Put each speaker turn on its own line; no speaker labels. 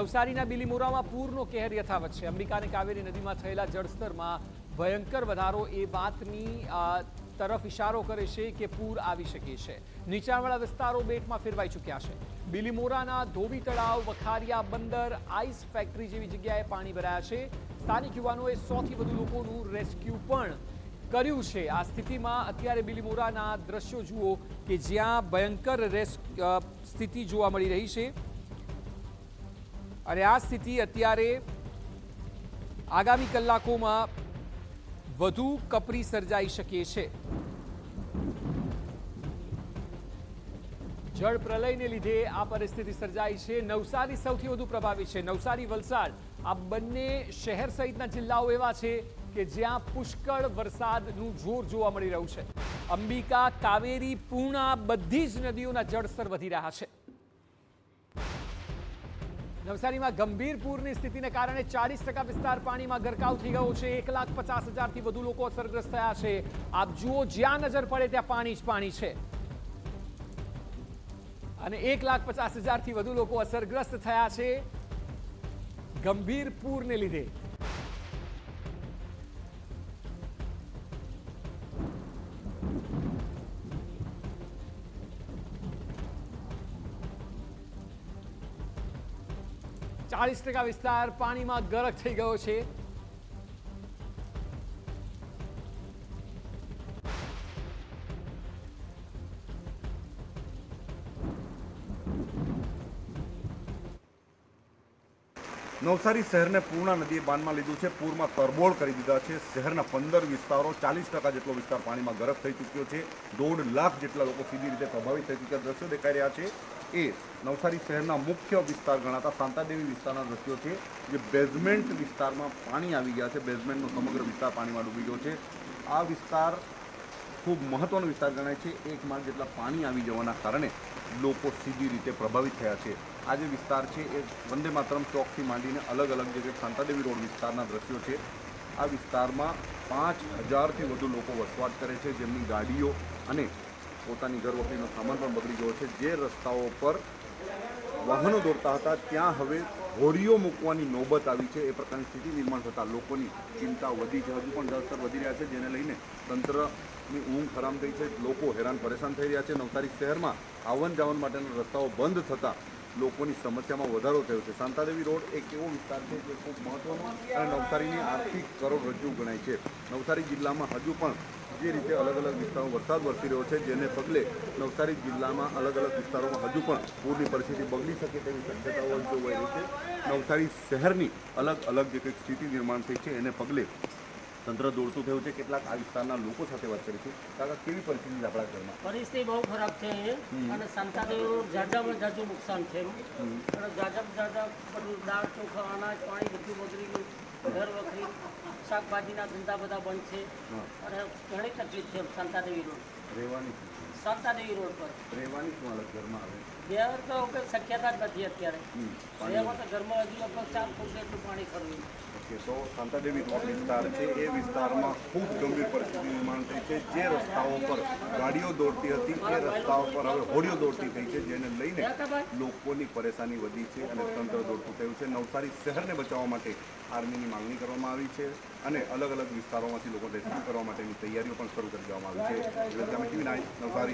નવસારીના બિલીમોરામાં પૂરનો કહેર યથાવત છે। અંબિકા અને કાવેરી નદીમાં થયેલા જળસ્તરમાં ભયંકર વધારો એ વાતની તરફ ઇશારો કરે છે કે પૂર આવી શકે છે। નીચાણવાળા વિસ્તારો બેટમાં ફેરવાઈ ચૂક્યા છે। બિલીમોરાના ધોબી તળાવ, વખારિયા બંદર, આઈસ ફેક્ટરી જેવી જગ્યાએ પાણી ભરાયા છે। સ્થાનિક યુવાનોએ 100થી વધુ લોકોનું રેસ્ક્યુ પણ કર્યું છે। આ સ્થિતિમાં અત્યારે બિલીમોરાના દ્રશ્યો જુઓ કે જ્યાં ભયંકર સ્થિતિ જોવા મળી રહી છે અને આ સ્થિતિ અત્યારે આગામી કલાકોમાં વધુ કપરી સર્જાઈ શકે છે। જળ પ્રલયને લીધે આ પરિસ્થિતિ સર્જાઈ છે। નવસારી સૌથી વધુ પ્રભાવિત છે। નવસારી, વલસાડ આ બંને શહેર સહિતના જિલ્લાઓ એવા છે કે જ્યાં પુષ્કળ વરસાદનું જોર જોવા મળી રહ્યું છે। અંબિકા, કાવેરી, પૂર્ણા બધી જ નદીઓના જળસ્તર વધી રહ્યા છે। નવસારીમાં ગંભીર પૂરની સ્થિતિને કારણે 40% વિસ્તાર પાણીમાં ગરકાવ થઈ ગયો છે। 1,50,000થી વધુ લોકો અસરગ્રસ્ત થયા છે। આપ જુઓ, જ્યાં નજર પડે ત્યાં પાણી જ પાણી છે અને 1,50,000થી વધુ લોકો અસરગ્રસ્ત થયા છે ગંભીર પૂરને લીધે। ચાલીસ ટકા વિસ્તાર પાણીમાં ગરક થઈ ગયો છે।
નવસારી શહેરને પૂર્ણા નદીએ બાનમાં લીધું છે। પૂરમાં તરબોળ કરી દીધા છે। શહેરના 15 વિસ્તારો, 40% જેટલો વિસ્તાર પાણીમાં ગરક થઈ ચૂક્યો છે। 1.5 લાખ જેટલા લોકો સીધી રીતે પ્રભાવિત થઈ ચૂક્યા દ્રશ્યો દેખાઈ રહ્યા છે। એ નવસારી શહેરના મુખ્ય વિસ્તાર ગણાતા શાંતાદેવી વિસ્તારના દ્રશ્યો છે, જે બેઝમેન્ટ વિસ્તારમાં પાણી આવી ગયા છે। બેઝમેન્ટનો સમગ્ર વિસ્તાર પાણીમાં ડૂબી ગયો છે। આ વિસ્તાર ખૂબ મહત્વનો વિસ્તાર ગણાય છે। 1 માળ જેટલા પાણી આવી જવાના કારણે લોકો સીધી રીતે પ્રભાવિત થયા છે। આ જે વિસ્તાર છે એ વંદે માતરમ ચોકથી માંડીને અલગ અલગ જગ્યાએ શાંતાદેવી રોડ વિસ્તારના દ્રશ્યો છે। આ વિસ્તારમાં 5,000થી વધુ લોકો વસવાટ કરે છે, જેમની ગાડીઓ અને પોતાની ઘર વખરીનો સામાન પણ બગડી ગયો છે। જે રસ્તાઓ પર વાહનો દોડતા હતા ત્યાં હવે હોડીઓ મૂકવાની નોબત આવી છે। એ પ્રકારની સ્થિતિ નિર્માણ થતાં લોકોની ચિંતા વધી છે। હજુ પણ જળસ્તર વધી રહ્યા છે, જેને લઈને તંત્રની ઊંઘ હરામ થઈ છે। લોકો હેરાન પરેશાન થઈ રહ્યા છે। નવસારી શહેરમાં આવન જાવન માટેના રસ્તાઓ બંધ થતાં લોકોની સમસ્યામાં વધારો થયો છે। શાંતાદેવી રોડ એક એવો વિસ્તાર છે જે ખૂબ મહત્વનો અને નવસારીની આર્થિક કરોડરજ્જુ ગણાય છે। નવસારી જિલ્લામાં હજુ પણ જે રીતે અલગ અલગ વિસ્તારોમાં વરસાદ વરસી રહ્યો છે, જેને પગલે નવસારી જિલ્લામાં અલગ અલગ વિસ્તારોમાં હજુ પણ પૂરની પરિસ્થિતિ બગડી શકે તેવી શક્યતાઓ જોવાઈ રહી છે। નવસારી શહેરની અલગ અલગ જે કંઈક સ્થિતિ નિર્માણ થઈ છે એને પગલે તંત્ર દોડતું થયું છે। કેટલાક આ વિસ્તારના લોકો સાથે વાત કરીશું। કાકા, કેવી પરિસ્થિતિ છે આપણા ઘરમાં?
પરિસ્થિતિ બહુ ખરાબ છે અને શાંતાદેવી રોડ જાજામાં જાજુ નુકસાન થયું અને જાજા બધું દાળ, ચોખા, અનાજ, પાણી બધું બગડી ગયું। ઘર વખરી, શાકભાજીના ધંધા બધા બંધ છે અને ઘણી તકલીફ છે શાંતાદેવી રોડ
રહેવાની
શાંતાદેવી રોડ પર
રહેવાની શું હાલત ઘરમાં આવે?
ઘેર તો કંઈ શક્યતા જ નથી અત્યારે। રહેવા તો ઘરમાં હજી લગભગ 4 ફૂટ જેટલું પાણી ખરવું।
ઓકે, તો શાંતાદેવી રોડ વિસ્તાર છે એ વિસ્તારમાં ખૂબ ગંભીર પરિસ્થિતિ નિર્માણ થઈ છે। જે રસ્તાઓ પર ગાડીઓ દોડતી હતી એ રસ્તાઓ પર હવે હોડીઓ દોડતી થઈ છે, જેને લઈને લોકોની પરેશાની વધી છે અને તંત્ર દોડતું થયું છે। નવસારી શહેરને બચાવવા માટે આર્મીની માંગણી કરવામાં આવી છે અને અલગ અલગ વિસ્તારોમાંથી લોકો રેસ્ક્યુ કરવા માટેની તૈયારીઓ પણ શરૂ કરી દેવામાં આવી છે। નવસારી।